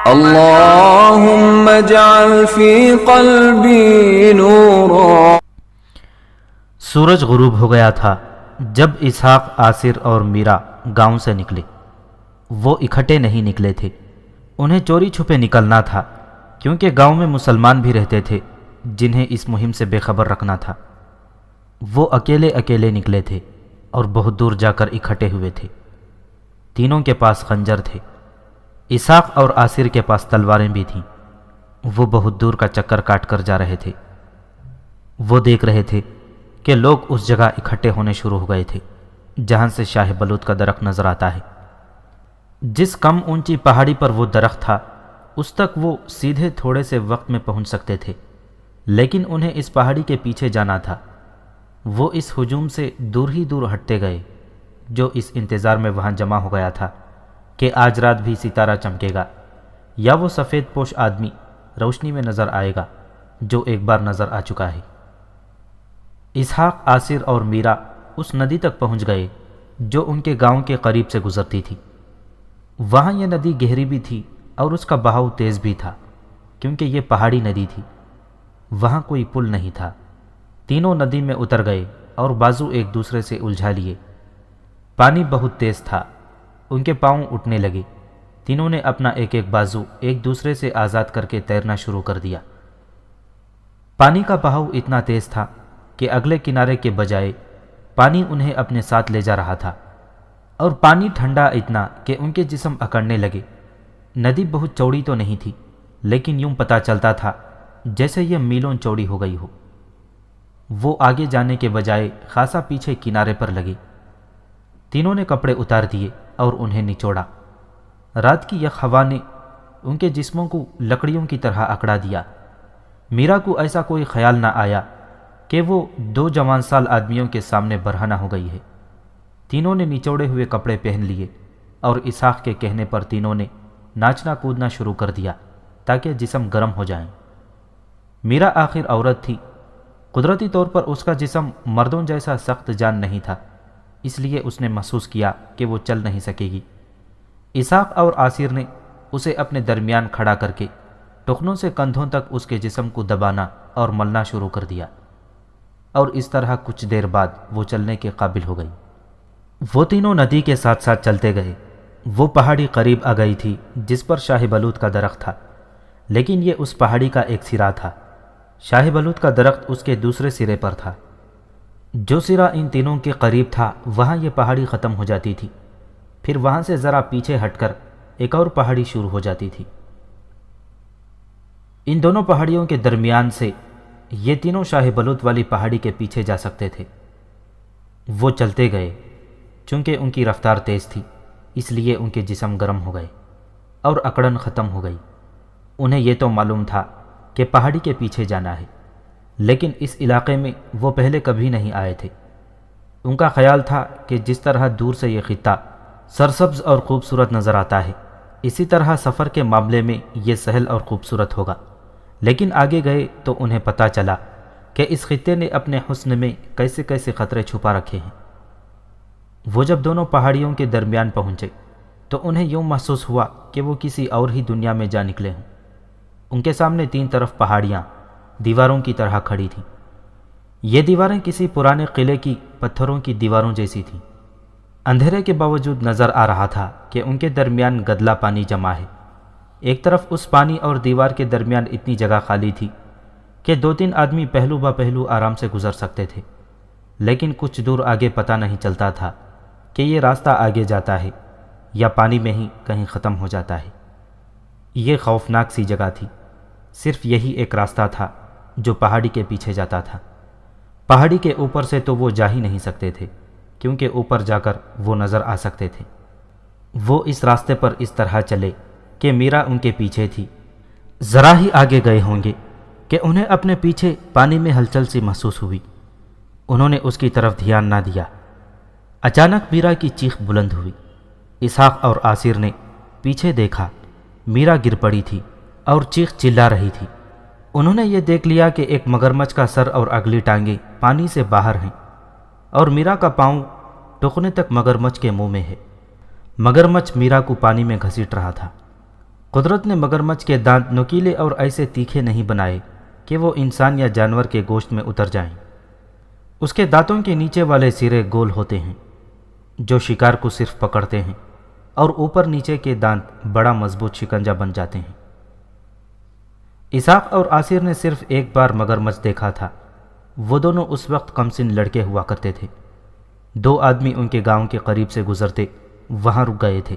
اللهم اجعل في قلبي نورا۔ سورج غروب ہو گیا تھا جب اسحاق، آصر اور میرا گاؤں سے نکلے۔ وہ اکٹھے نہیں نکلے تھے، انہیں چوری چھپے نکلنا تھا، کیونکہ گاؤں میں مسلمان بھی رہتے تھے جنہیں اس مہم سے بے خبر رکھنا تھا۔ وہ اکیلے اکیلے نکلے تھے اور بہت دور جا کر اکٹھے ہوئے تھے۔ تینوں کے پاس خنجر تھے، اسحاق اور آصر کے پاس تلواریں بھی تھیں۔ وہ بہت دور کا چکر کاٹ کر جا رہے تھے۔ وہ دیکھ رہے تھے کہ لوگ اس جگہ اکٹھے ہونے شروع ہو گئے تھے جہاں سے شاہ بلوط کا درخت نظر آتا ہے۔ جس کم اونچی پہاڑی پر وہ درخت تھا اس تک وہ سیدھے تھوڑے سے وقت میں پہنچ سکتے تھے، لیکن انہیں اس پہاڑی کے پیچھے جانا تھا۔ وہ اس ہجوم سے دور ہی دور ہٹتے گئے جو اس انتظار میں وہاں جمع ہو گیا تھا کہ آج رات بھی ستارہ چمکے گا یا وہ سفید پوش آدمی روشنی میں نظر آئے گا جو ایک بار نظر آ چکا ہے۔ اسحاق، آصر اور میرا اس ندی تک پہنچ گئے جو ان کے گاؤں کے قریب سے گزرتی تھی۔ وہاں یہ ندی گہری بھی تھی اور اس کا بہاؤ تیز بھی تھا کیونکہ یہ پہاڑی ندی تھی۔ وہاں کوئی پل نہیں تھا۔ تینوں ندی میں اتر گئے اور بازو ایک دوسرے سے الجھا لیے۔ پانی بہت تیز تھا، ان کے پاؤں اٹھنے لگے۔ تینوں نے اپنا ایک ایک بازو ایک دوسرے سے آزاد کر کے تیرنا شروع کر دیا۔ پانی کا بہاؤ اتنا تیز تھا کہ اگلے کنارے کے بجائے پانی انہیں اپنے ساتھ لے جا رہا تھا، اور پانی ٹھنڈا اتنا کہ ان کے جسم اکڑنے لگے۔ ندی بہت چوڑی تو نہیں تھی، لیکن یوں پتہ چلتا تھا جیسے یہ میلوں چوڑی ہو گئی ہو۔ وہ آگے جانے کے بجائے خاصا پیچھے کنارے پر لگے۔ تینوں نے کپڑے اتار دیے اور انہیں نچوڑا۔ رات کی یک ہوا نے ان کے جسموں کو لکڑیوں کی طرح اکڑا دیا۔ میرا کو ایسا کوئی خیال نہ آیا کہ وہ دو جوان سال آدمیوں کے سامنے برہنہ ہو گئی ہے۔ تینوں نے نچوڑے ہوئے کپڑے پہن لیے اور اسحاق کے کہنے پر تینوں نے ناچنا کودنا شروع کر دیا تاکہ جسم گرم ہو جائیں۔ میرا آخر عورت تھی، قدرتی طور پر اس کا جسم مردوں جیسا سخت جان نہیں تھا، اس لیے اس نے محسوس کیا کہ وہ چل نہیں سکے گی۔ اسحاق اور آصر نے اسے اپنے درمیان کھڑا کر کے ٹخنوں سے کندھوں تک اس کے جسم کو دبانا اور ملنا شروع کر دیا، اور اس طرح کچھ دیر بعد وہ چلنے کے قابل ہو گئی۔ وہ تینوں ندی کے ساتھ ساتھ چلتے گئے۔ وہ پہاڑی قریب آ گئی تھی جس پر شاہ بلوط کا درخت تھا، لیکن یہ اس پہاڑی کا ایک سرا تھا۔ شاہ بلوط کا درخت اس کے دوسرے سرے پر تھا۔ جو سرا ان تینوں کے قریب تھا وہاں یہ پہاڑی ختم ہو جاتی تھی، پھر وہاں سے ذرا پیچھے ہٹ کر ایک اور پہاڑی شروع ہو جاتی تھی۔ ان دونوں پہاڑیوں کے درمیان سے یہ تینوں شاہ بلوط والی پہاڑی کے پیچھے جا سکتے تھے۔ وہ چلتے گئے، چونکہ ان کی رفتار تیز تھی اس لیے ان کے جسم گرم ہو گئے اور اکڑن ختم ہو گئی۔ انہیں یہ تو معلوم تھا کہ پہاڑی کے پیچھے جانا ہے، لیکن اس علاقے میں وہ پہلے کبھی نہیں آئے تھے۔ ان کا خیال تھا کہ جس طرح دور سے یہ خطہ سرسبز اور خوبصورت نظر آتا ہے، اسی طرح سفر کے معاملے میں یہ سہل اور خوبصورت ہوگا۔ لیکن آگے گئے تو انہیں پتہ چلا کہ اس خطے نے اپنے حسن میں کیسے کیسے خطرے چھپا رکھے ہیں۔ وہ جب دونوں پہاڑیوں کے درمیان پہنچے تو انہیں یوں محسوس ہوا کہ وہ کسی اور ہی دنیا میں جا نکلے ہوں۔ ان کے سامنے تین طرف پہاڑیاں دیواروں کی طرح کھڑی تھیں۔ یہ دیواریں کسی پرانے قلعے کی پتھروں کی دیواروں جیسی تھیں۔ اندھیرے کے باوجود نظر آ رہا تھا کہ ان کے درمیان گدلا پانی جمع ہے۔ ایک طرف اس پانی اور دیوار کے درمیان اتنی جگہ خالی تھی کہ دو تین آدمی پہلو با پہلو آرام سے گزر سکتے تھے، لیکن کچھ دور آگے پتہ نہیں چلتا تھا کہ یہ راستہ آگے جاتا ہے یا پانی میں ہی کہیں ختم ہو جاتا ہے۔ یہ خوفناک سی جگہ تھی۔ صرف یہی ایک راستہ تھا جو پہاڑی کے پیچھے جاتا تھا۔ پہاڑی کے اوپر سے تو وہ جا ہی نہیں سکتے تھے، کیونکہ اوپر جا کر وہ نظر آ سکتے تھے۔ وہ اس راستے پر اس طرح چلے کہ میرا ان کے پیچھے تھی۔ ذرا ہی آگے گئے ہوں گے کہ انہیں اپنے پیچھے پانی میں ہلچل سی محسوس ہوئی۔ انہوں نے اس کی طرف دھیان نہ دیا۔ اچانک میرا کی چیخ بلند ہوئی۔ اسحاق اور آصر نے پیچھے دیکھا، میرا گر پڑی تھی اور چیخ چلا رہی تھی۔ انہوں نے یہ دیکھ لیا کہ ایک مگرمچھ کا سر اور اگلی ٹانگیں پانی سے باہر ہیں، اور میرا کا پاؤں ٹخنے تک مگرمچھ کے منہ میں ہے۔ مگرمچھ میرا کو پانی میں گھسیٹ رہا تھا۔ قدرت نے مگرمچھ کے دانت نوکیلے اور ایسے تیکھے نہیں بنائے کہ وہ انسان یا جانور کے گوشت میں اتر جائیں۔ اس کے دانتوں کے نیچے والے سرے گول ہوتے ہیں جو شکار کو صرف پکڑتے ہیں، اور اوپر نیچے کے دانت بڑا مضبوط شکنجہ بن جاتے ہیں۔ اسحاق اور آصر نے صرف ایک بار مگرمچھ دیکھا تھا۔ وہ دونوں اس وقت کمسن لڑکے ہوا کرتے تھے۔ 2 آدمی ان کے گاؤں کے قریب سے گزرتے وہاں رک گئے تھے۔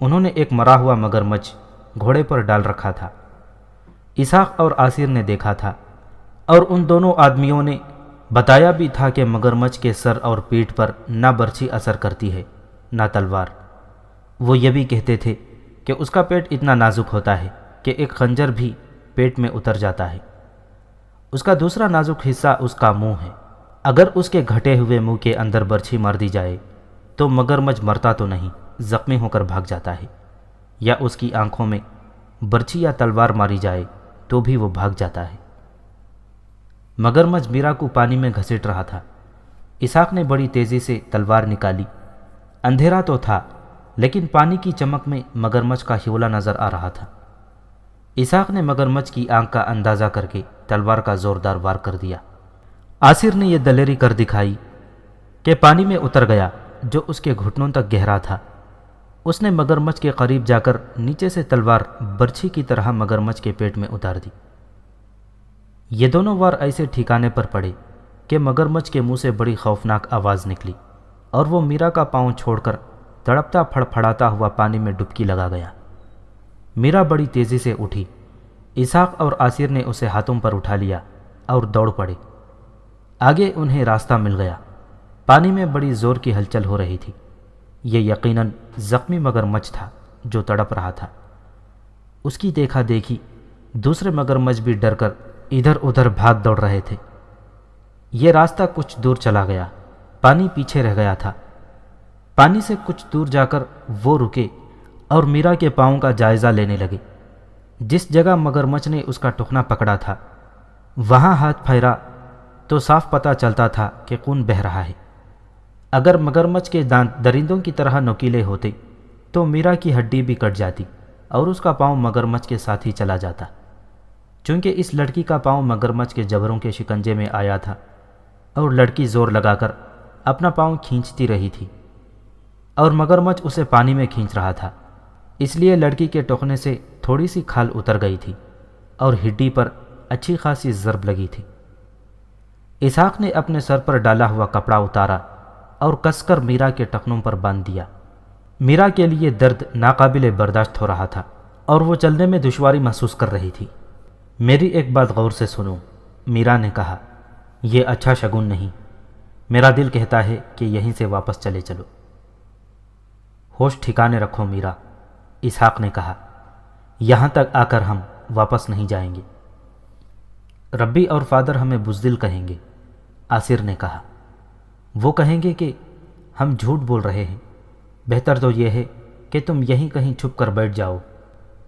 انہوں نے ایک مرا ہوا مگرمچھ گھوڑے پر ڈال رکھا تھا۔ اسحاق اور آصر نے دیکھا تھا، اور ان دونوں آدمیوں نے بتایا بھی تھا کہ مگرمچھ کے سر اور پیٹھ پر نہ برچھی اثر کرتی ہے نہ تلوار۔ وہ یہ بھی کہتے تھے کہ اس کا پیٹ اتنا نازک ہوتا ہے کہ ایک خنجر بھی پیٹ میں اتر جاتا ہے۔ اس کا دوسرا نازک حصہ اس کا منہ ہے۔ اگر اس کے گھٹے ہوئے منہ کے اندر برچھی مار دی جائے تو مگرمچھ مرتا تو نہیں، زخمی ہو کر بھاگ جاتا ہے، یا اس کی آنکھوں میں برچھی یا تلوار ماری جائے تو بھی وہ بھاگ جاتا ہے۔ مگرمچھ میرا کو پانی میں گھسیٹ رہا تھا۔ اسحاق نے بڑی تیزی سے تلوار نکالی۔ اندھیرا تو تھا، لیکن پانی کی چمک میں مگرمچھ کا شعلہ نظر آ رہا تھا۔ اسحاق نے مگرمچھ کی آنکھ کا اندازہ کر کے تلوار کا زوردار وار کر دیا۔ آصر نے یہ دلیری کر دکھائی کہ پانی میں اتر گیا جو اس کے گھٹنوں تک گہرا تھا۔ اس نے مگرمچھ کے قریب جا کر نیچے سے تلوار برچھی کی طرح مگرمچھ کے پیٹ میں اتار دی۔ یہ دونوں وار ایسے ٹھکانے پر پڑے کہ مگرمچھ کے منہ سے بڑی خوفناک آواز نکلی، اور وہ میرا کا پاؤں چھوڑ کر تڑپتا پھڑپھڑاتا ہوا پانی میں ڈبکی لگا گیا۔ میرا بڑی تیزی سے اٹھی۔ اسحاق اور آصر نے اسے ہاتھوں پر اٹھا لیا اور دوڑ پڑے۔ آگے انہیں راستہ مل گیا۔ پانی میں بڑی زور کی ہلچل ہو رہی تھی۔ یہ یقیناً زخمی مگرمچھ تھا جو تڑپ رہا تھا۔ اس کی دیکھا دیکھی دوسرے مگرمچھ بھی ڈر کر ادھر ادھر بھاگ دوڑ رہے تھے۔ یہ راستہ کچھ دور چلا گیا، پانی پیچھے رہ گیا تھا۔ پانی سے کچھ دور جا کر وہ رکے اور میرا کے پاؤں کا جائزہ لینے لگے۔ جس جگہ مگرمچھ نے اس کا ٹخنا پکڑا تھا وہاں ہاتھ پھیرا تو صاف پتہ چلتا تھا کہ خون بہہ رہا ہے۔ اگر مگرمچھ کے دانت درندوں کی طرح نوکیلے ہوتے تو میرا کی ہڈی بھی کٹ جاتی اور اس کا پاؤں مگرمچھ کے ساتھ ہی چلا جاتا۔ چونکہ اس لڑکی کا پاؤں مگرمچھ کے جبروں کے شکنجے میں آیا تھا اور لڑکی زور لگا کر اپنا پاؤں کھینچتی رہی تھی، اور مگرمچھ اسے پانی میں کھینچ رہا تھا، اس لیے لڑکی کے ٹخنے سے تھوڑی سی کھال اتر گئی تھی اور ہڈی پر اچھی خاصی ضرب لگی تھی۔ اسحاق نے اپنے سر پر ڈالا ہوا کپڑا اتارا اور کس کر میرا کے ٹخنوں پر باندھ دیا۔ میرا کے لیے درد ناقابل برداشت ہو رہا تھا اور وہ چلنے میں دشواری محسوس کر رہی تھی۔ میری ایک بات غور سے سنو، میرا نے کہا، یہ اچھا شگون نہیں۔ میرا دل کہتا ہے کہ یہیں سے واپس چلے چلو۔ ہوش ٹھکانے رکھو میرا، اسحاق نے کہا، یہاں تک آ کر ہم واپس نہیں جائیں گے۔ ربی اور فادر ہمیں بزدل کہیں گے، آصر نے کہا۔ وہ کہیں گے کہ ہم جھوٹ بول رہے ہیں۔ بہتر تو یہ ہے کہ تم یہیں کہیں چھپ کر بیٹھ جاؤ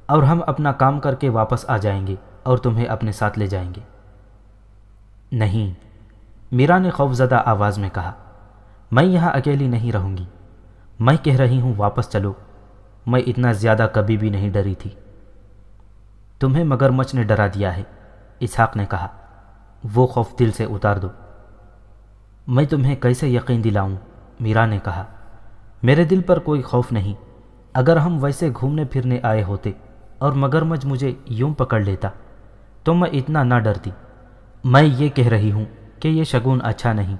اور ہم اپنا کام کر کے واپس آ جائیں گے اور تمہیں اپنے ساتھ لے جائیں گے۔ نہیں، میرا نے خوفزدہ آواز میں کہا، میں یہاں اکیلی نہیں رہوں گی۔ میں کہہ رہی ہوں واپس چلو، میں اتنا زیادہ کبھی بھی نہیں ڈری تھی۔ تمہیں مگرمچھ نے ڈرا دیا ہے، اسحاق نے کہا، وہ خوف دل سے اتار دو۔ میں تمہیں کیسے یقین دلاؤں؟ میرا نے کہا، میرے دل پر کوئی خوف نہیں۔ اگر ہم ویسے گھومنے پھرنے آئے ہوتے اور مگرمچھ مجھے یوں پکڑ لیتا تو میں اتنا نہ ڈرتی۔ میں یہ کہہ رہی ہوں کہ یہ شگون اچھا نہیں۔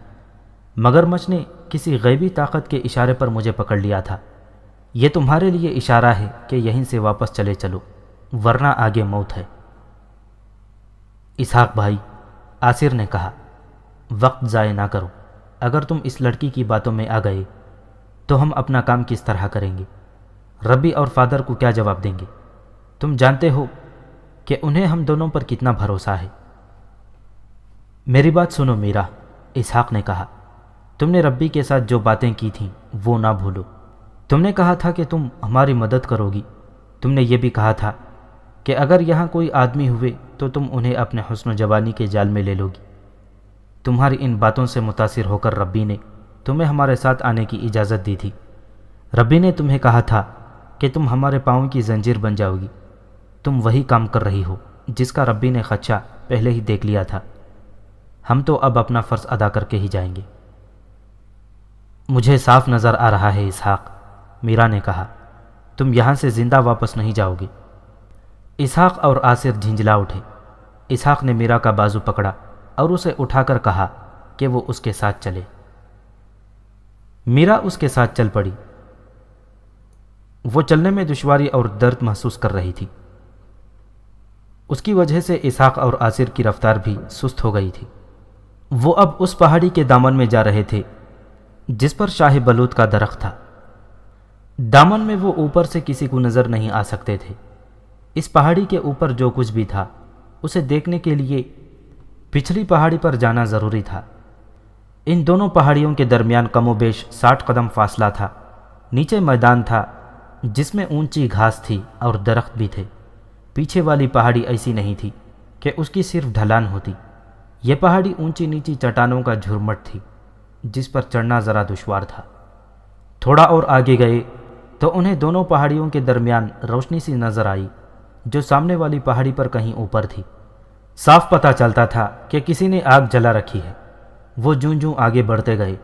مگرمچھ نے کسی غیبی طاقت کے اشارے پر مجھے پکڑ لیا تھا۔ یہ تمہارے لیے اشارہ ہے کہ یہیں سے واپس چلے چلو، ورنہ آگے موت ہے۔ اسحاق بھائی، آصر نے کہا، وقت ضائع نہ کرو۔ اگر تم اس لڑکی کی باتوں میں آ گئے تو ہم اپنا کام کس طرح کریں گے؟ ربی اور فادر کو کیا جواب دیں گے؟ تم جانتے ہو کہ انہیں ہم دونوں پر کتنا بھروسہ ہے۔ میری بات سنو میرا، اسحاق نے کہا، تم نے ربی کے ساتھ جو باتیں کی تھیں وہ نہ بھولو۔ تم نے کہا تھا کہ تم ہماری مدد کرو گی۔ تم نے یہ بھی کہا تھا کہ اگر یہاں کوئی آدمی ہوئے تو تم انہیں اپنے حسن و جوانی کے جال میں لے لو گی۔ تمہاری ان باتوں سے متاثر ہو کر ربی نے تمہیں ہمارے ساتھ آنے کی اجازت دی تھی۔ ربی نے تمہیں کہا تھا کہ تم ہمارے پاؤں کی زنجیر بن جاؤ گی تم وہی کام کر رہی ہو جس کا ربی نے خدشہ پہلے ہی دیکھ لیا تھا۔ ہم تو اب اپنا فرض ادا کر کے ہی جائیں گے۔ مجھے صاف نظر آ رہا ہے اسحاق، میرا نے کہا، تم یہاں سے زندہ واپس نہیں جاؤ گے۔ اسحاق اور آصر جھنجلا اٹھے۔ اسحاق نے میرا کا بازو پکڑا اور اسے اٹھا کر کہا کہ وہ اس کے ساتھ چلے۔ میرا اس کے ساتھ چل پڑی۔ وہ چلنے میں دشواری اور درد محسوس کر رہی تھی۔ اس کی وجہ سے اسحاق اور آصر کی رفتار بھی سست ہو گئی تھی۔ وہ اب اس پہاڑی کے دامن میں جا رہے تھے جس پر شاہ بلوط کا درخت تھا۔ دامن میں وہ اوپر سے کسی کو نظر نہیں آ سکتے تھے۔ اس پہاڑی کے اوپر جو کچھ بھی تھا اسے دیکھنے کے لیے پچھلی پہاڑی پر جانا ضروری تھا۔ ان دونوں پہاڑیوں کے درمیان کم و بیش 60 قدم فاصلہ تھا۔ نیچے میدان تھا جس میں اونچی گھاس تھی اور درخت بھی تھے۔ پیچھے والی پہاڑی ایسی نہیں تھی کہ اس کی صرف ڈھلان ہوتی۔ یہ پہاڑی اونچی نیچی چٹانوں کا جھرمٹ تھی جس پر چڑھنا ذرا دشوار تھا۔ تھوڑا اور آگے گئے تو انہیں دونوں پہاڑیوں کے درمیان روشنی سی نظر آئی جو سامنے والی پہاڑی پر کہیں اوپر تھی۔ صاف پتہ چلتا تھا کہ کسی نے آگ جلا رکھی ہے۔ وہ جوں جوں آگے بڑھتے گئے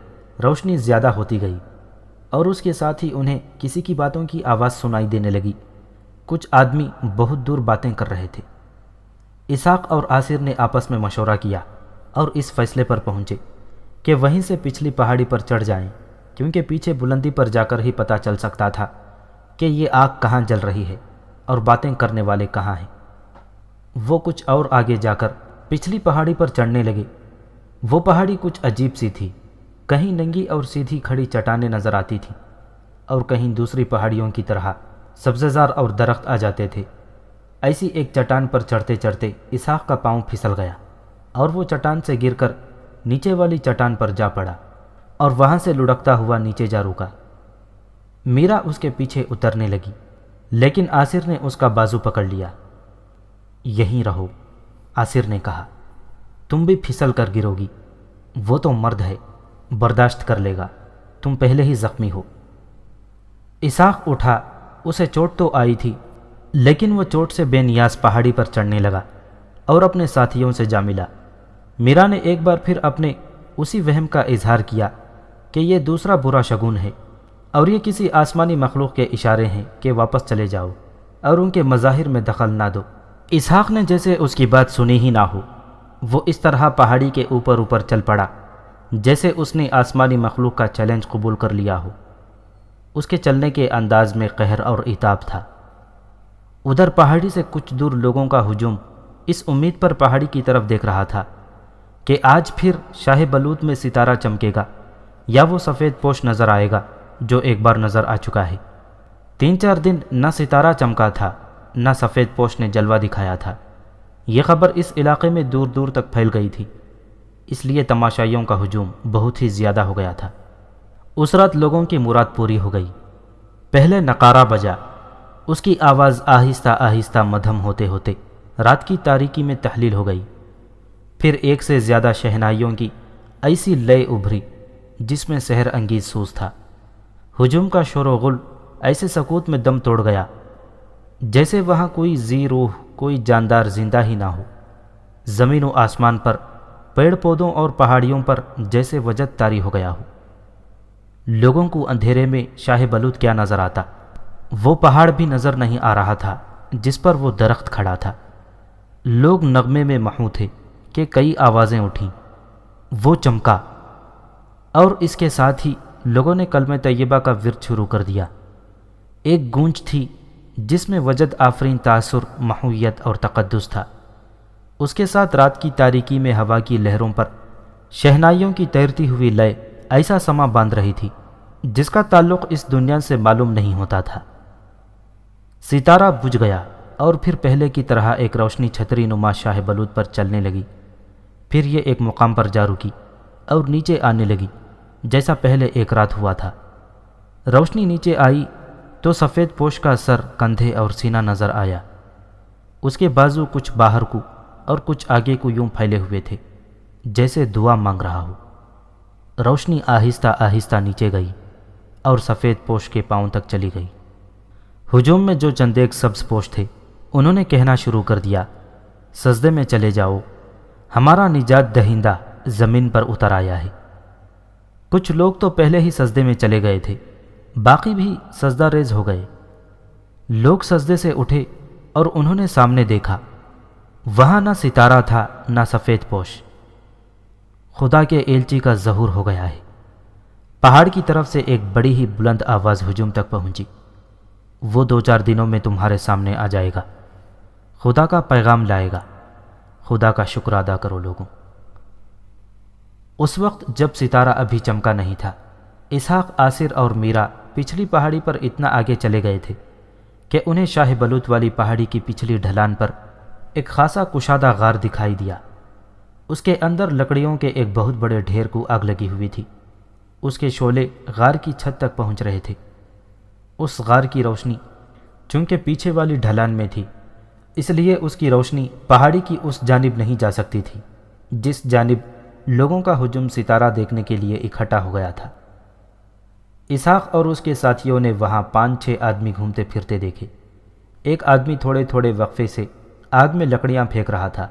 روشنی زیادہ ہوتی گئی اور اس کے ساتھ ہی انہیں کسی کی باتوں کی آواز سنائی دینے لگی۔ کچھ آدمی بہت دور باتیں کر رہے تھے۔ اسحاق اور آصر نے آپس میں مشورہ کیا اور اس فیصلے پر پہنچے کہ وہیں سے پچھلی پہاڑی پر چڑھ جائیں، کیونکہ پیچھے بلندی پر جا کر ہی پتہ چل سکتا تھا کہ یہ آگ کہاں جل رہی ہے اور باتیں کرنے والے کہاں ہیں۔ وہ کچھ اور آگے جا کر پچھلی پہاڑی پر چڑھنے لگے۔ وہ پہاڑی کچھ عجیب سی تھی، کہیں ننگی اور سیدھی کھڑی چٹانیں نظر آتی تھیں اور کہیں دوسری پہاڑیوں کی طرح سبززار اور درخت آ جاتے تھے۔ ایسی ایک چٹان پر چڑھتے چڑھتے اسحاق کا پاؤں پھسل گیا اور وہ چٹان سے گر کر نیچے والی چٹان پر جا پڑا اور وہاں سے لڑکتا ہوا نیچے جا رکا۔ میرا اس کے پیچھے اترنے لگی لیکن آصر نے اس کا بازو پکڑ لیا۔ یہیں رہو، آصر نے کہا، تم بھی پھسل کر گرو گی۔ وہ تو مرد ہے، برداشت کر لے گا، تم پہلے ہی زخمی ہو۔ اسحاق اٹھا، اسے چوٹ تو آئی تھی لیکن وہ چوٹ سے بے نیاز پہاڑی پر چڑھنے لگا اور اپنے ساتھیوں سے جا ملا۔ میرا نے ایک بار پھر اپنے اسی وہم کا اظہار کیا کہ یہ دوسرا برا شگون ہے اور یہ کسی آسمانی مخلوق کے اشارے ہیں کہ واپس چلے جاؤ اور ان کے مظاہر میں دخل نہ دو۔ اسحاق نے جیسے اس کی بات سنی ہی نہ ہو، وہ اس طرح پہاڑی کے اوپر چل پڑا جیسے اس نے آسمانی مخلوق کا چیلنج قبول کر لیا ہو۔ اس کے چلنے کے انداز میں قہر اور عتاب تھا۔ ادھر پہاڑی سے کچھ دور لوگوں کا ہجوم اس امید پر پہاڑی کی طرف دیکھ رہا تھا کہ آج پھر شاہ بلوط میں ستارہ چمکے گا یا وہ سفید پوش نظر آئے گا جو ایک بار نظر آ چکا ہے۔ 3-4 دن نہ ستارہ چمکا تھا نہ سفید پوش نے جلوہ دکھایا تھا۔ یہ خبر اس علاقے میں دور دور تک پھیل گئی تھی، اس لیے تماشائیوں کا ہجوم بہت ہی زیادہ ہو گیا تھا۔ اس رات لوگوں کی مراد پوری ہو گئی۔ پہلے نقارہ بجا، اس کی آواز آہستہ آہستہ مدھم ہوتے ہوتے رات کی تاریکی میں تحلیل ہو گئی۔ پھر ایک سے زیادہ شہنائیوں کی ایسی لے ابھری جس میں سحر انگیز سوز تھا۔ ہجوم کا شور و غل ایسے سکوت میں دم توڑ گیا جیسے وہاں کوئی ذی روح، کوئی جاندار زندہ ہی نہ ہو۔ زمین و آسمان پر، پیڑ پودوں اور پہاڑیوں پر جیسے وجد طاری ہو گیا ہو۔ لوگوں کو اندھیرے میں شاہ بلوط کیا نظر آتا، وہ پہاڑ بھی نظر نہیں آ رہا تھا جس پر وہ درخت کھڑا تھا۔ لوگ نغمے میں محو تھے کہ کئی آوازیں اٹھیں۔ وہ چمکا اور اس کے ساتھ ہی لوگوں نے کلمہ طیبہ کا ورد شروع کر دیا۔ ایک گونج تھی جس میں وجد آفرین تاثر، محویت اور تقدس تھا۔ اس کے ساتھ رات کی تاریکی میں ہوا کی لہروں پر شہنائیوں کی تیرتی ہوئی لے ایسا سما باندھ رہی تھی جس کا تعلق اس دنیا سے معلوم نہیں ہوتا تھا۔ ستارہ بجھ گیا اور پھر پہلے کی طرح ایک روشنی چھتری نما شاہ بلوط پر چلنے لگی۔ پھر یہ ایک مقام پر جا رکی اور نیچے آنے لگی جیسا پہلے ایک رات ہوا تھا۔ روشنی نیچے آئی تو سفید پوش کا سر، کندھے اور سینہ نظر آیا۔ اس کے بازو کچھ باہر کو اور کچھ آگے کو یوں پھیلے ہوئے تھے جیسے دعا مانگ رہا ہو۔ روشنی آہستہ آہستہ نیچے گئی اور سفید پوش کے پاؤں تک چلی گئی۔ ہجوم میں جو چندیک سبز پوش تھے انہوں نے کہنا شروع کر دیا، سجدے میں چلے جاؤ، ہمارا نجات دہندہ زمین پر اتر آیا ہے۔ کچھ لوگ تو پہلے ہی سجدے میں چلے گئے تھے، باقی بھی سجدہ ریز ہو گئے۔ لوگ سجدے سے اٹھے اور انہوں نے سامنے دیکھا، وہاں نہ ستارہ تھا نہ سفید پوش۔ خدا کے ایلچی کا ظہور ہو گیا ہے۔ پہاڑ کی طرف سے ایک بڑی ہی بلند آواز ہجوم تک پہنچی، وہ 2-4 دنوں میں تمہارے سامنے آ جائے گا، خدا کا پیغام لائے گا، خدا کا شکر ادا کرو لوگوں۔ اس وقت جب ستارہ ابھی چمکا نہیں تھا، اسحاق، آصر اور میرا پچھلی پہاڑی پر اتنا آگے چلے گئے تھے کہ انہیں شاہ بلوت والی پہاڑی کی پچھلی ڈھلان پر ایک خاصا کشادہ غار دکھائی دیا۔ اس کے اندر لکڑیوں کے ایک بہت بڑے ڈھیر کو آگ لگی ہوئی تھی، اس کے شعلے غار کی چھت تک پہنچ رہے تھے۔ اس غار کی روشنی چونکہ پیچھے والی ڈھلان میں تھی، اس لیے اس کی روشنی پہاڑی کی اس جانب نہیں جا سکتی تھی جس جانب لوگوں کا ہجوم ستارہ دیکھنے کے لیے اکٹھا ہو گیا تھا۔ اسحاق اور اس کے ساتھیوں نے وہاں 5-6 آدمی گھومتے پھرتے دیکھے۔ ایک آدمی تھوڑے تھوڑے وقفے سے آگ میں لکڑیاں پھینک رہا تھا۔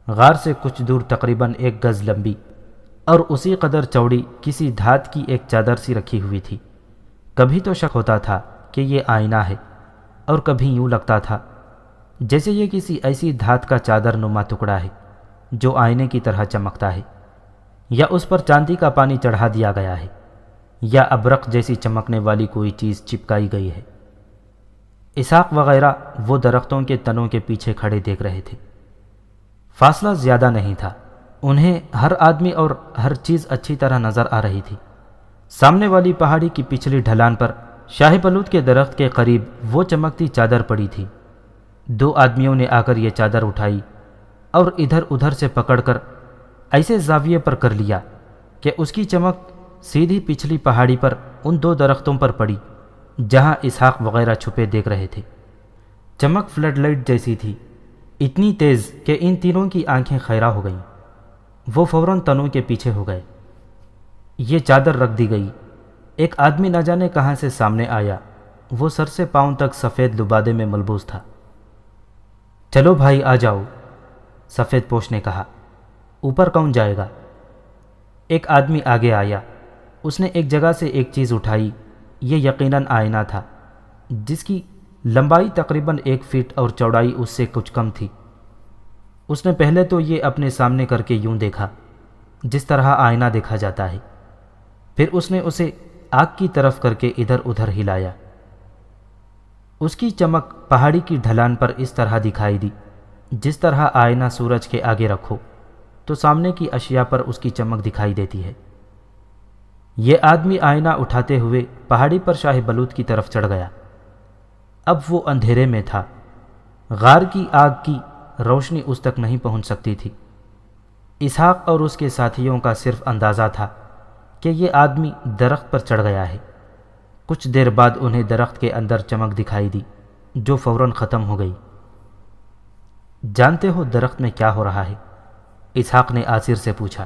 غار سے کچھ دور تقریباً 1 گز لمبی اور اسی قدر چوڑی کسی دھات کی ایک چادر سی رکھی ہوئی تھی۔ کبھی تو شک ہوتا تھا کہ یہ آئینہ ہے، اور کبھی یوں لگتا تھا جیسے یہ کسی ایسی دھات کا چادر نما ٹکڑا ہے جو آئینے کی طرح چمکتا ہے، یا اس پر چاندی کا پانی چڑھا دیا گیا ہے، یا ابرق جیسی چمکنے والی کوئی چیز چپکائی گئی ہے۔ اسحاق وغیرہ وہ درختوں کے تنوں کے پیچھے کھڑے دیکھ رہے تھے۔ فاصلہ زیادہ نہیں تھا، انہیں ہر آدمی اور ہر چیز اچھی طرح نظر آ رہی تھی۔ سامنے والی پہاڑی کی پچھلی ڈھلان پر شاہ بلوت کے درخت کے قریب وہ چمکتی چادر پڑی تھی۔ 2 آدمیوں نے آ کر یہ چادر اٹھائی اور ادھر ادھر سے پکڑ کر ایسے زاویے پر کر لیا کہ اس کی چمک سیدھی پچھلی پہاڑی پر ان 2 درختوں پر پڑی جہاں اسحاق وغیرہ چھپے دیکھ رہے تھے۔ چمک فلڈ لائٹ جیسی تھی، اتنی تیز کہ ان تینوں کی آنکھیں خیرہ ہو گئیں۔ وہ فوراً تنوں کے پیچھے ہو گئے۔ یہ چادر رکھ دی گئی۔ ایک آدمی نہ جانے کہاں سے سامنے آیا، وہ سر سے پاؤں تک سفید لبادے میں ملبوس تھا۔ چلو بھائی آ جاؤ، سفید پوش نے کہا، اوپر کون جائے گا؟ ایک آدمی آگے آیا، اس نے ایک جگہ سے ایک چیز اٹھائی۔ یہ یقیناً آئینہ تھا جس کی لمبائی تقریباً 1 فٹ اور چوڑائی اس سے کچھ کم تھی۔ اس نے پہلے تو یہ اپنے سامنے کر کے یوں دیکھا جس طرح آئینہ دیکھا جاتا ہے، پھر اس نے اسے آگ کی طرف کر کے ادھر ادھر ہلایا۔ اس کی چمک پہاڑی کی ڈھلان پر اس طرح دکھائی دی جس طرح آئینہ سورج کے آگے رکھو تو سامنے کی اشیاء پر اس کی چمک دکھائی دیتی ہے۔ یہ آدمی آئینہ اٹھاتے ہوئے پہاڑی پر شاہ بلوت کی طرف چڑھ گیا۔ اب وہ اندھیرے میں تھا، غار کی آگ کی روشنی اس تک نہیں پہنچ سکتی تھی۔ اسحاق اور اس کے ساتھیوں کا صرف اندازہ تھا کہ یہ آدمی درخت پر چڑھ گیا ہے۔ کچھ دیر بعد انہیں درخت کے اندر چمک دکھائی دی جو فوراً ختم ہو گئی۔ جانتے ہو درخت میں کیا ہو رہا ہے؟ اسحاق نے آصر سے پوچھا۔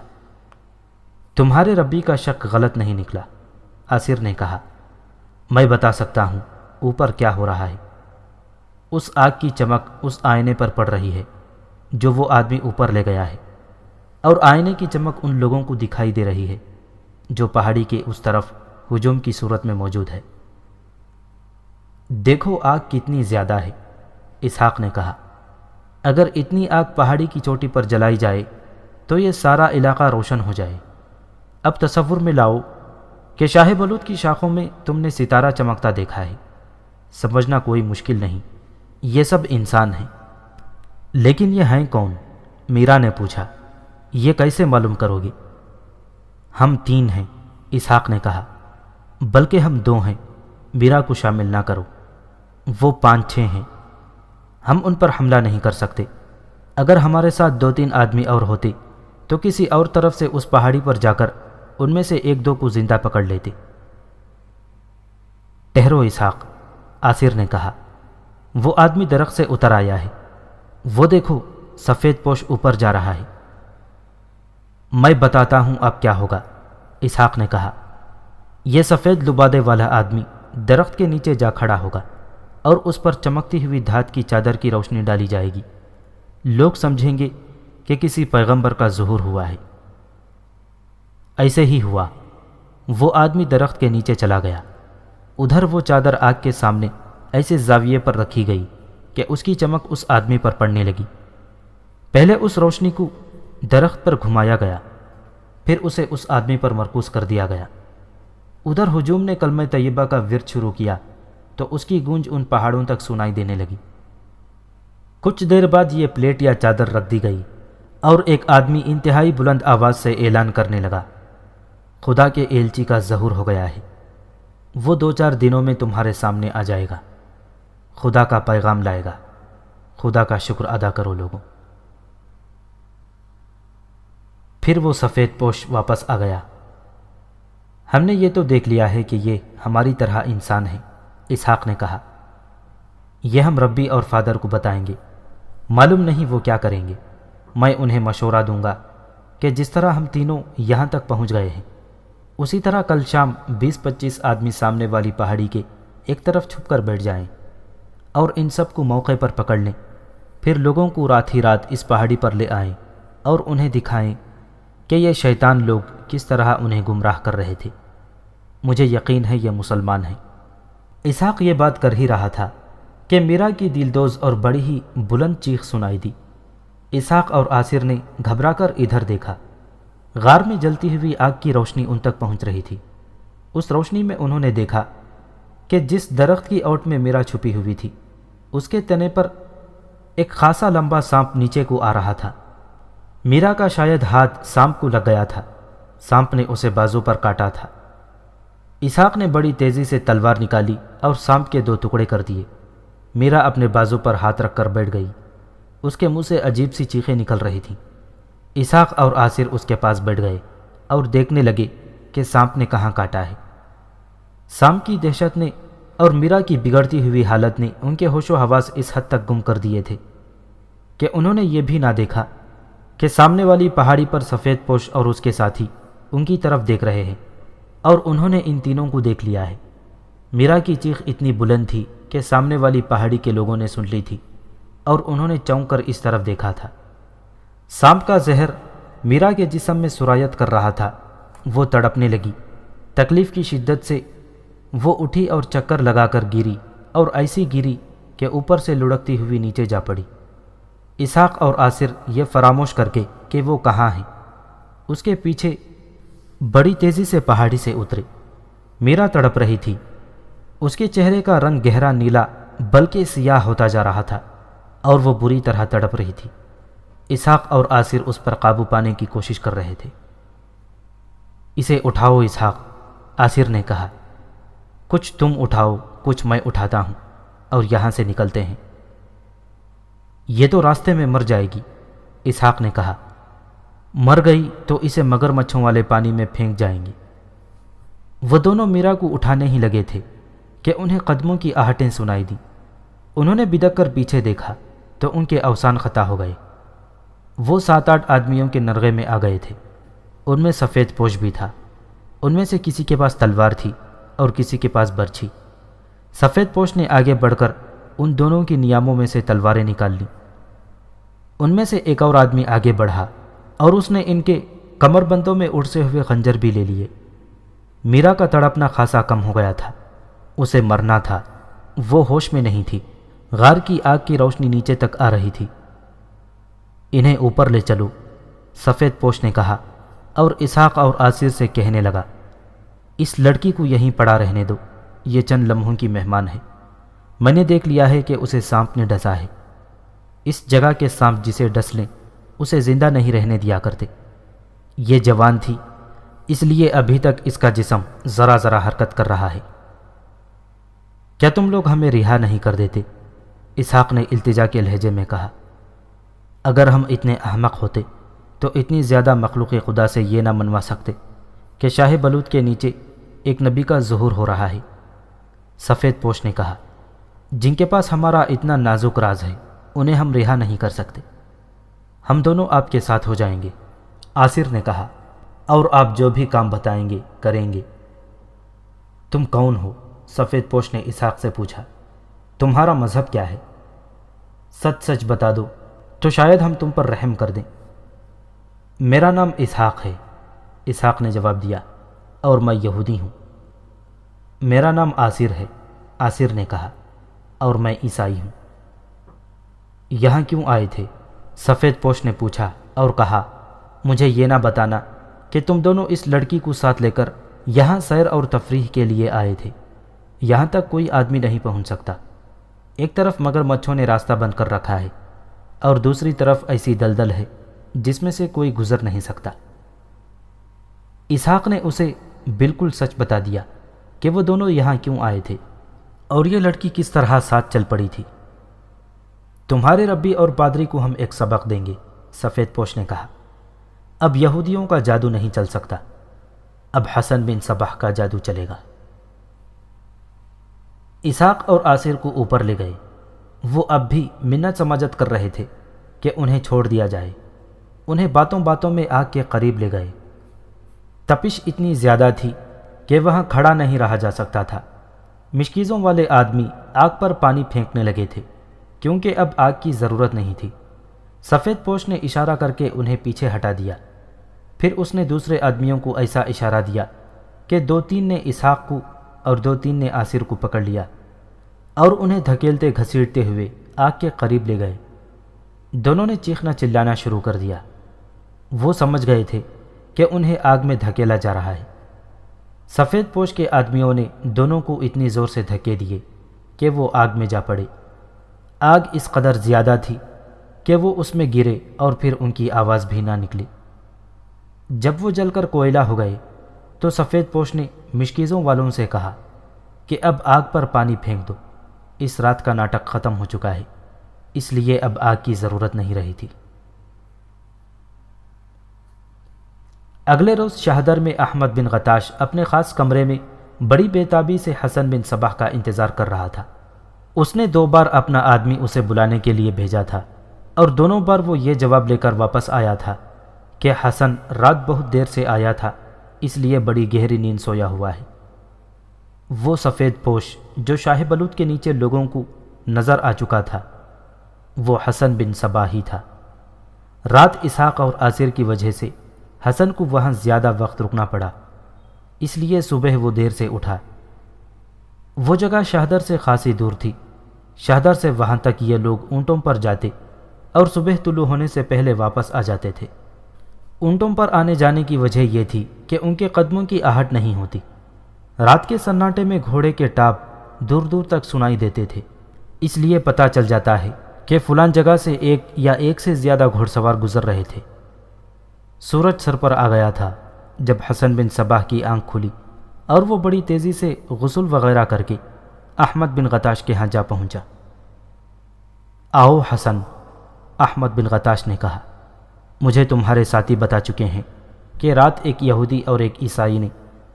تمہارے ربی کا شک غلط نہیں نکلا، آصر نے کہا۔ میں بتا سکتا ہوں اوپر کیا ہو رہا ہے۔ اس آگ کی چمک اس آئینے پر پڑ رہی ہے جو وہ آدمی اوپر لے گیا ہے، اور آئینے کی چمک ان لوگوں کو دکھائی دے رہی ہے جو پہاڑی کے اس طرف ہجوم کی صورت میں موجود ہے۔ دیکھو آگ کتنی زیادہ ہے، اسحاق نے کہا۔ اگر اتنی آگ پہاڑی کی چوٹی پر جلائی جائے تو یہ سارا علاقہ روشن ہو جائے۔ اب تصور میں لاؤ کہ شاہ بلوت کی شاخوں میں تم نے ستارہ چمکتا دیکھا ہے۔ سمجھنا کوئی مشکل نہیں، یہ سب انسان ہیں۔ لیکن یہ ہیں کون؟ میرا نے پوچھا۔ یہ کیسے معلوم کرو گے؟ ہم 3 ہیں، اسحاق نے کہا۔ بلکہ ہم 2 ہیں، میرا کو شامل نہ کرو۔ وہ 5-6 ہیں، ہم ان پر حملہ نہیں کر سکتے۔ اگر ہمارے ساتھ 2-3 آدمی اور ہوتے تو کسی اور طرف سے اس پہاڑی پر جا کر ان میں سے 1-2 کو زندہ پکڑ لیتے۔ ٹھہرو اسحاق، آصر نے کہا۔ وہ آدمی درخت سے اتر آیا ہے، وہ دیکھو سفید پوش اوپر جا رہا ہے۔ میں بتاتا ہوں اب کیا ہوگا، اسحاق نے کہا۔ یہ سفید لبادے والا آدمی درخت کے نیچے جا کھڑا ہوگا، اور اس پر چمکتی ہوئی دھات کی چادر کی روشنی ڈالی جائے گی۔ لوگ سمجھیں گے کہ کسی پیغمبر کا ظہور ہوا ہے۔ ایسے ہی ہوا۔ وہ آدمی درخت کے نیچے چلا گیا۔ ادھر وہ چادر آگ کے سامنے ایسے زاویے پر رکھی گئی کہ اس کی چمک اس آدمی پر پڑنے لگی۔ پہلے اس روشنی کو درخت پر گھمایا گیا، پھر اسے اس آدمی پر مرکوز کر دیا گیا۔ ادھر ہجوم نے کلمہ طیبہ کا ورد شروع کیا تو اس کی گونج ان پہاڑوں تک سنائی دینے لگی۔ کچھ دیر بعد یہ پلیٹ یا چادر رکھ دی گئی اور ایک آدمی انتہائی بلند آواز سے اعلان کرنے لگا، خدا کے ایلچی کا ظہور ہو گیا ہے، وہ 2-4 دنوں میں تمہارے سامنے آ جائے گا، خدا کا پیغام لائے گا، خدا کا شکر ادا کرو لوگوں۔ پھر وہ سفید پوش واپس آ گیا۔ ہم نے یہ تو دیکھ لیا ہے کہ یہ ہماری طرح انسان ہے، اسحاق نے کہا، یہ ہم ربی اور فادر کو بتائیں گے، معلوم نہیں وہ کیا کریں گے۔ میں انہیں مشورہ دوں گا کہ جس طرح ہم تینوں یہاں تک پہنچ گئے ہیں اسی طرح کل شام 20-25 آدمی سامنے والی پہاڑی کے ایک طرف چھپ کر بیٹھ جائیں اور ان سب کو موقع پر پکڑ لیں، پھر لوگوں کو رات ہی رات اس پہاڑی پر لے آئیں اور انہیں دکھائیں کہ یہ شیطان لوگ کس طرح انہیں گمراہ کر رہے تھے۔ مجھے یقین ہے یہ مسلمان ہیں۔ اسحاق یہ بات کر ہی رہا تھا کہ میرا کی دلدوز اور بڑی ہی بلند چیخ سنائی دی۔ اسحاق اور آصر نے گھبرا کر ادھر دیکھا۔ غار میں جلتی ہوئی آگ کی روشنی ان تک پہنچ رہی تھی۔ اس روشنی میں انہوں نے دیکھا کہ جس درخت کی اوٹ میں میرا چھپی ہوئی تھی اس کے تنے پر ایک خاصا لمبا سانپ نیچے کو آ رہا تھا۔ میرا کا شاید ہاتھ سانپ کو لگ گیا تھا، سانپ نے اسے بازو پر کاٹا تھا۔ اسحاق نے بڑی تیزی سے تلوار نکالی اور سانپ کے 2 ٹکڑے کر دیے۔ میرا اپنے بازو پر ہاتھ رکھ کر بیٹھ گئی۔ اس کے منہ سے عجیب سی چیخیں نکل رہی تھیں۔ اسحاق اور آصر اس کے پاس بیٹھ گئے اور دیکھنے لگے کہ سانپ نے کہاں کاٹا ہے۔ سانپ کی دہشت نے اور میرا کی بگڑتی ہوئی حالت نے ان کے ہوش و حواس اس حد تک گم کر دیے تھے کہ انہوں نے یہ بھی نہ دیکھا کہ سامنے والی پہاڑی پر سفید پوش اور اس کے ساتھی ان کی طرف دیکھ رہے ہیں، اور انہوں نے ان تینوں کو دیکھ لیا ہے۔ میرا کی چیخ اتنی بلند تھی کہ سامنے والی پہاڑی کے لوگوں نے سن لی تھی اور انہوں نے چونک کر اس طرف دیکھا تھا۔ سانپ کا زہر میرا کے جسم میں سرایت کر رہا تھا۔ وہ تڑپنے لگی۔ تکلیف کی شدت سے وہ اٹھی اور چکر لگا کر گری، اور ایسی گری کہ اوپر سے لڑکتی ہوئی نیچے جا پڑی۔ اسحاق اور آصر یہ فراموش کر کے کہ وہ کہاں ہیں اس کے پیچھے بڑی تیزی سے پہاڑی سے اترے۔ میرا تڑپ رہی تھی۔ اس کے چہرے کا رنگ گہرا نیلا بلکہ سیاہ ہوتا جا رہا تھا اور وہ بری طرح تڑپ رہی تھی۔ اسحاق اور آصر اس پر قابو پانے کی کوشش کر رہے تھے۔ اسے اٹھاؤ اسحاق، آصر نے کہا، کچھ تم اٹھاؤ، کچھ میں اٹھاتا ہوں اور یہاں سے نکلتے ہیں۔ یہ تو راستے میں مر جائے گی، اسحاق نے کہا۔ مر گئی تو اسے مگر مچھوں والے پانی میں پھینک جائیں گے۔ وہ دونوں میرا کو اٹھانے ہی لگے تھے کہ انہیں قدموں کی آہٹیں سنائی دیں۔ انہوں نے بدک کر پیچھے دیکھا تو ان کے اوسان خطا ہو گئے۔ وہ 7-8 آدمیوں کے نرغے میں آ گئے تھے۔ ان میں سفید پوش بھی تھا۔ ان میں سے کسی کے پاس تلوار تھی اور کسی کے پاس برچھی۔ سفید پوش نے آگے بڑھ کر ان دونوں کی نیاموں میں سے تلواریں نکال لیں۔ ان میں سے ایک اور آدمی آگے بڑھا اور اس نے ان کے کمر بندوں میں اڑسے ہوئے خنجر بھی لے لیے۔ میرا کا تڑپنا خاصا کم ہو گیا تھا۔ اسے مرنا تھا۔ وہ ہوش میں نہیں تھی۔ غار کی آگ کی روشنی نیچے تک آ رہی تھی۔ انہیں اوپر لے چلو، سفید پوش نے کہا، اور اسحاق اور آصر سے کہنے لگا، اس لڑکی کو یہیں پڑا رہنے دو، یہ چند لمحوں کی مہمان ہے۔ میں نے دیکھ لیا ہے کہ اسے سانپ نے ڈسا ہے۔ اس جگہ کے سانپ جسے ڈس لیں اسے زندہ نہیں رہنے دیا کرتے۔ یہ جوان تھی، اس لیے ابھی تک اس کا جسم ذرا ذرا حرکت کر رہا ہے۔ کیا تم لوگ ہمیں رہا نہیں کر دیتے؟ اسحاق نے التجا کے لہجے میں کہا۔ اگر ہم اتنے احمق ہوتے تو اتنی زیادہ مخلوق خدا سے یہ نہ منوا سکتے کہ شاہ بلوط کے نیچے ایک نبی کا ظہور ہو رہا ہے۔ سفید پوش نے کہا، جن کے پاس ہمارا اتنا نازک راز ہے انہیں ہم رہا نہیں کر سکتے۔ ہم دونوں آپ کے ساتھ ہو جائیں گے، آصر نے کہا، اور آپ جو بھی کام بتائیں گے کریں گے۔ تم کون ہو؟ سفید پوش نے اسحاق سے پوچھا۔ تمہارا مذہب کیا ہے؟ سچ سچ بتا دو تو شاید ہم تم پر رحم کر دیں۔ میرا نام اسحاق ہے، اسحاق نے جواب دیا، اور میں یہودی ہوں۔ میرا نام آصر ہے، آصر نے کہا، اور میں عیسائی ہوں۔ یہاں کیوں آئے تھے؟ سفید پوش نے پوچھا اور کہا، مجھے یہ نہ بتانا کہ تم دونوں اس لڑکی کو ساتھ لے کر یہاں سیر اور تفریح کے لیے آئے تھے۔ یہاں تک کوئی آدمی نہیں پہنچ سکتا۔ ایک طرف مگر مچھوں نے راستہ بند کر رکھا ہے اور دوسری طرف ایسی دلدل ہے جس میں سے کوئی گزر نہیں سکتا۔ اسحاق نے اسے بالکل سچ بتا دیا کہ وہ دونوں یہاں کیوں آئے تھے اور یہ لڑکی کس طرح ساتھ چل پڑی تھی۔ تمہارے ربی اور پادری کو ہم ایک سبق دیں گے، سفید پوش نے کہا۔ اب یہودیوں کا جادو نہیں چل سکتا، اب حسن بن صباح کا جادو چلے گا۔ اسحاق اور آصر کو اوپر لے گئے۔ وہ اب بھی منت سماجت کر رہے تھے کہ انہیں چھوڑ دیا جائے۔ انہیں باتوں باتوں میں آگ کے قریب لے گئے۔ تپش اتنی زیادہ تھی کہ وہاں کھڑا نہیں رہا جا سکتا تھا۔ مشکیزوں والے آدمی آگ پر پانی پھینکنے لگے تھے کیونکہ اب آگ کی ضرورت نہیں تھی۔ سفید پوش نے اشارہ کر کے انہیں پیچھے ہٹا دیا۔ پھر اس نے دوسرے آدمیوں کو ایسا اشارہ دیا کہ 2-3 نے اسحاق کو اور 2-3 نے آصر کو پکڑ لیا اور انہیں دھکیلتے گھسیٹتے ہوئے آگ کے قریب لے گئے۔ دونوں نے چیخنا چلانا شروع کر دیا۔ وہ سمجھ گئے تھے کہ انہیں آگ میں دھکیلا جا رہا ہے۔ سفید پوش کے آدمیوں نے دونوں کو اتنی زور سے دھکے دیے کہ وہ آگ میں جا پڑے۔ آگ اس قدر زیادہ تھی کہ وہ اس میں گرے اور پھر ان کی آواز بھی نہ نکلی۔ جب وہ جل کر کوئلہ ہو گئے تو سفید پوش نے مشکیزوں والوں سے کہا کہ اب آگ پر پانی پھینک دو، اس رات کا ناٹک ختم ہو چکا ہے، اس لیے اب آگ کی ضرورت نہیں رہی تھی۔ اگلے روز شہدر میں احمد بن غتاش اپنے خاص کمرے میں بڑی بے تابی سے حسن بن صباح کا انتظار کر رہا تھا۔ اس نے 2 بار اپنا آدمی اسے بلانے کے لیے بھیجا تھا اور دونوں بار وہ یہ جواب لے کر واپس آیا تھا کہ حسن رات بہت دیر سے آیا تھا، اس لیے بڑی گہری نیند سویا ہوا ہے۔ وہ سفید پوش جو شاہ بلوط کے نیچے لوگوں کو نظر آ چکا تھا، وہ حسن بن صباح ہی تھا۔ رات اسحاق اور آصر کی وجہ سے حسن کو وہاں زیادہ وقت رکنا پڑا، اس لیے صبح وہ دیر سے اٹھا۔ وہ جگہ شہدر سے خاصی دور تھی۔ شہدر سے وہاں تک یہ لوگ اونٹوں پر جاتے اور صبح طلوع ہونے سے پہلے واپس آ جاتے تھے۔ اونٹوں پر آنے جانے کی وجہ یہ تھی کہ ان کے قدموں کی آہٹ نہیں ہوتی۔ رات کے سناٹے میں گھوڑے کے ٹاپ دور دور تک سنائی دیتے تھے، اس لیے پتہ چل جاتا ہے کہ فلان جگہ سے ایک یا ایک سے زیادہ گھوڑ سوار گزر رہے تھے۔ سورج سر پر آ گیا تھا جب حسن بن صباح کی آنکھ کھلی اور وہ بڑی تیزی سے غسل وغیرہ کر کے احمد بن غتاش کے ہاں جا پہنچا۔ آؤ حسن، احمد بن غتاش نے کہا، مجھے تمہارے ساتھی بتا چکے ہیں کہ رات ایک یہودی اور ایک عیسائی نے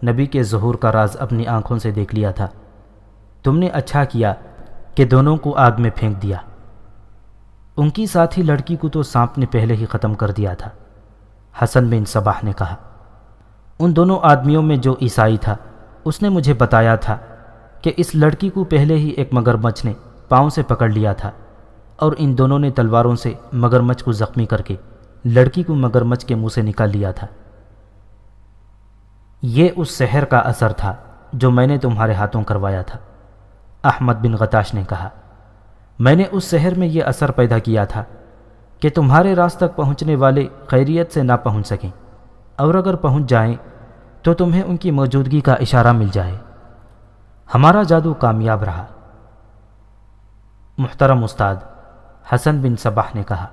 نبی کے ظہور کا راز اپنی آنکھوں سے دیکھ لیا تھا۔ تم نے اچھا کیا کہ دونوں کو آگ میں پھینک دیا۔ ان کی ساتھی لڑکی کو تو سانپ نے پہلے ہی ختم کر دیا تھا، حسن بن صباح نے کہا۔ ان دونوں آدمیوں میں جو عیسائی تھا اس نے مجھے بتایا تھا کہ اس لڑکی کو پہلے ہی ایک مگرمچھ نے پاؤں سے پکڑ لیا تھا اور ان دونوں نے تلواروں سے مگرمچھ کو زخمی کر کے لڑکی کو مگرمچھ کے منہ سے نکال لیا تھا۔ یہ اس سحر کا اثر تھا جو میں نے تمہارے ہاتھوں کروایا تھا، احمد بن غتاش نے کہا۔ میں نے اس سحر میں یہ اثر پیدا کیا تھا کہ تمہارے راز تک پہنچنے والے خیریت سے نہ پہنچ سکیں، اور اگر پہنچ جائیں تو تمہیں ان کی موجودگی کا اشارہ مل جائے۔ ہمارا جادو کامیاب رہا۔ محترم استاد، حسن بن صباح نے کہا،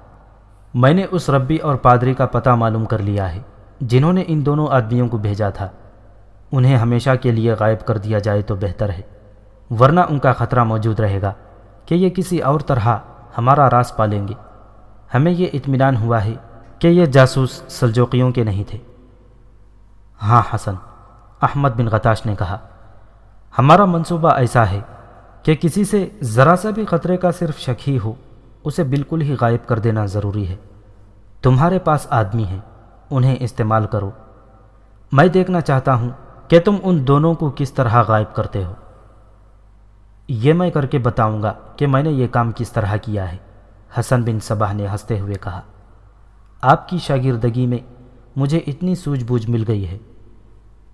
میں نے اس ربی اور پادری کا پتہ معلوم کر لیا ہے جنہوں نے ان دونوں آدمیوں کو بھیجا تھا۔ انہیں ہمیشہ کے لیے غائب کر دیا جائے تو بہتر ہے، ورنہ ان کا خطرہ موجود رہے گا کہ یہ کسی اور طرح ہمارا راز پالیں گے۔ ہمیں یہ اطمینان ہوا ہے کہ یہ جاسوس سلجوقیوں کے نہیں تھے۔ ہاں حسن، احمد بن غتاش نے کہا، ہمارا منصوبہ ایسا ہے کہ کسی سے ذرا سا بھی خطرے کا صرف شک ہی ہو اسے بالکل ہی غائب کر دینا ضروری ہے۔ تمہارے پاس آدمی ہیں، انہیں استعمال کرو۔ میں دیکھنا چاہتا ہوں کہ تم ان دونوں کو کس طرح غائب کرتے ہو۔ یہ میں کر کے بتاؤں گا کہ میں نے یہ کام کس طرح کیا ہے، حسن بن صباح نے ہنستے ہوئے کہا۔ آپ کی شاگردگی میں مجھے اتنی سوجھ بوجھ مل گئی ہے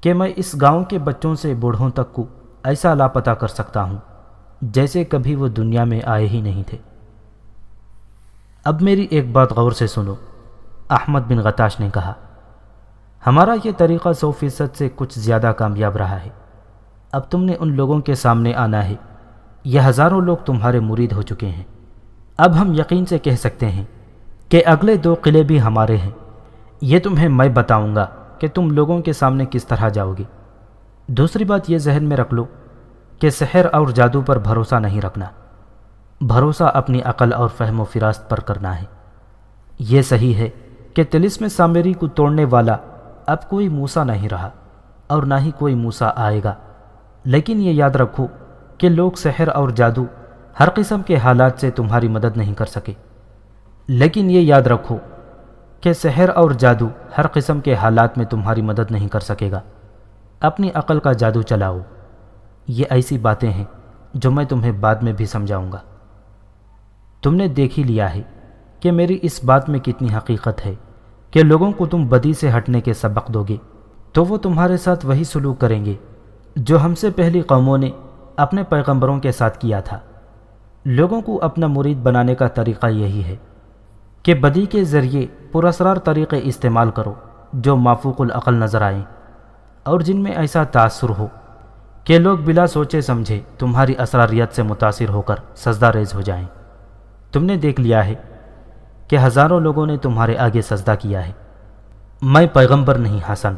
کہ میں اس گاؤں کے بچوں سے بوڑھوں تک کو ایسا لاپتہ کر سکتا ہوں جیسے کبھی وہ دنیا میں آئے ہی نہیں تھے۔ اب میری ایک بات غور سے سنو، احمد بن غتاش نے کہا۔ ہمارا یہ طریقہ 100% سے کچھ زیادہ کامیاب رہا ہے۔ اب تم نے ان لوگوں کے سامنے آنا ہے، یہ ہزاروں لوگ تمہارے مرید ہو چکے ہیں۔ اب ہم یقین سے کہہ سکتے ہیں کہ اگلے 2 قلعے بھی ہمارے ہیں۔ یہ تمہیں میں بتاؤں گا کہ تم لوگوں کے سامنے کس طرح جاؤ گے۔ دوسری بات یہ ذہن میں رکھ لو کہ سحر اور جادو پر بھروسہ نہیں رکھنا، بھروسہ اپنی عقل اور فہم و فراست پر کرنا ہے۔ یہ صحیح ہے کہ طلسم سامری کو توڑنے والا اب کوئی موسیٰ نہیں رہا اور نہ ہی کوئی موسیٰ آئے گا، لیکن یہ یاد رکھو کہ لوگ سحر اور جادو ہر قسم کے حالات سے تمہاری مدد نہیں کر سکے، لیکن یہ یاد رکھو کہ سحر اور جادو ہر قسم کے حالات میں تمہاری مدد نہیں کر سکے گا۔ اپنی عقل کا جادو چلاؤ۔ یہ ایسی باتیں ہیں جو میں تمہیں بعد میں بھی سمجھاؤں گا۔ تم نے دیکھ ہی لیا ہے کہ میری اس بات میں کتنی حقیقت ہے کہ لوگوں کو تم بدی سے ہٹنے کے سبق دو گے تو وہ تمہارے ساتھ وہی سلوک کریں گے جو ہم سے پہلی قوموں نے اپنے پیغمبروں کے ساتھ کیا تھا۔ لوگوں کو اپنا مرید بنانے کا طریقہ یہی ہے کہ بدی کے ذریعے پراسرار طریقے استعمال کرو جو مافوق العقل نظر آئیں اور جن میں ایسا تاثر ہو کہ لوگ بلا سوچے سمجھے تمہاری اسراریت سے متاثر ہو کر سجدہ ریز ہو جائیں۔ تم نے دیکھ لیا ہے کہ ہزاروں لوگوں نے تمہارے آگے سجدہ کیا ہے۔ میں پیغمبر نہیں حسن،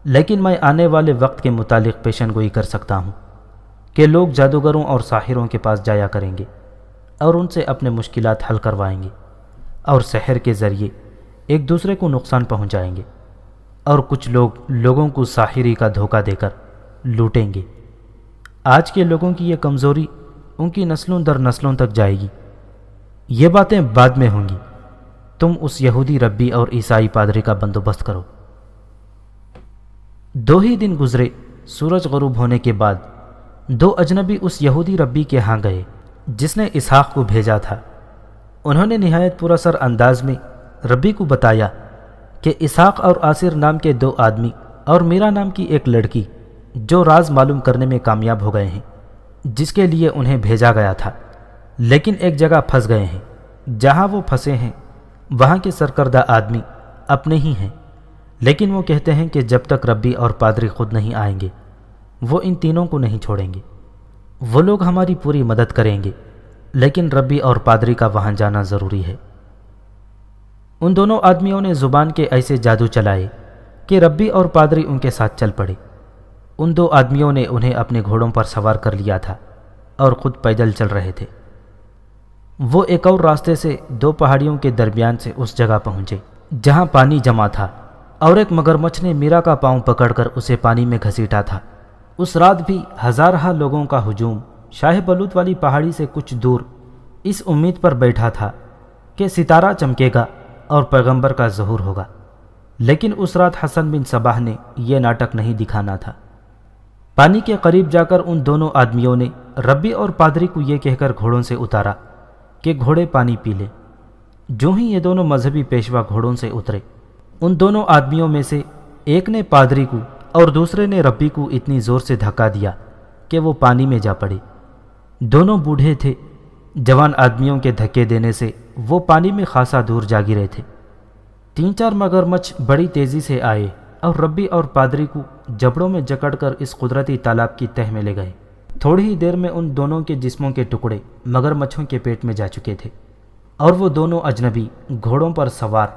لیکن میں آنے والے وقت کے متعلق پیشن گوئی کر سکتا ہوں کہ لوگ جادوگروں اور ساحروں کے پاس جایا کریں گے اور ان سے اپنے مشکلات حل کروائیں گے اور سحر کے ذریعے ایک دوسرے کو نقصان پہنچائیں گے، اور کچھ لوگ لوگوں کو ساحری کا دھوکہ دے کر لوٹیں گے۔ آج کے لوگوں کی یہ کمزوری ان کی نسلوں در نسلوں تک جائے گی۔ یہ باتیں بعد میں ہوں گی، تم اس یہودی ربی اور عیسائی پادری کا بندوبست کرو۔ 2 ہی دن گزرے، سورج غروب ہونے کے بعد 2 اجنبی اس یہودی ربی کے ہاں گئے جس نے اسحاق کو بھیجا تھا۔ انہوں نے نہایت پراسر انداز میں ربی کو بتایا کہ اسحاق اور آصر نام کے 2 آدمی اور میرا نام کی ایک لڑکی جو راز معلوم کرنے میں کامیاب ہو گئے ہیں، جس کے لیے انہیں بھیجا گیا تھا، لیکن ایک جگہ پھنس گئے ہیں۔ جہاں وہ پھنسے ہیں وہاں کے سرکردہ آدمی اپنے ہی ہیں، لیکن وہ کہتے ہیں کہ جب تک ربی اور پادری خود نہیں آئیں گے وہ ان تینوں کو نہیں چھوڑیں گے۔ وہ لوگ ہماری پوری مدد کریں گے، لیکن ربی اور پادری کا وہاں جانا ضروری ہے۔ ان دونوں آدمیوں نے زبان کے ایسے جادو چلائے کہ ربی اور پادری ان کے ساتھ چل پڑے۔ ان 2 آدمیوں نے انہیں اپنے گھوڑوں پر سوار کر لیا تھا اور خود پیدل چل رہے تھے۔ وہ ایک اور راستے سے 2 پہاڑیوں کے درمیان سے اس جگہ پہنچے جہاں پانی جمع تھا، اور ایک مگرمچھ نے میرا کا پاؤں پکڑ کر اسے پانی میں گھسیٹا تھا۔ اس رات بھی ہزارہ لوگوں کا ہجوم شاہ بلوط والی پہاڑی سے کچھ دور اس امید پر بیٹھا تھا کہ ستارہ چمکے گا اور پیغمبر کا ظہور ہوگا، لیکن اس رات حسن بن صباح نے یہ ناٹک نہیں دکھانا تھا۔ پانی کے قریب جا کر ان دونوں آدمیوں نے ربی اور پادری کو یہ کہہ کر گھوڑوں سے اتارا کہ گھوڑے پانی پی لیں۔ جو ہی یہ دونوں مذہبی پیشوا گھوڑوں سے اترے، ان دونوں آدمیوں میں سے ایک نے پادری کو اور دوسرے نے ربی کو اتنی زور سے دھکا دیا کہ وہ پانی میں جا پڑے۔ دونوں بوڑھے تھے، جوان آدمیوں کے دھکے دینے سے وہ پانی میں خاصا دور جا گرے تھے۔ 3-4 مگرمچھ بڑی تیزی سے آئے اور ربی اور پادری کو جبڑوں میں جکڑ کر اس قدرتی تالاب کی تہہ میں لے گئے۔ تھوڑی ہی دیر میں ان دونوں کے جسموں کے ٹکڑے مگرمچھوں کے پیٹ میں جا چکے تھے، اور وہ دونوں اجنبی گھوڑوں پر سوار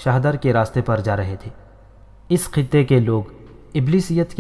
شہدر کے راستے پر جا رہے تھے۔ اس خطے کے لوگ ابلیسیت کے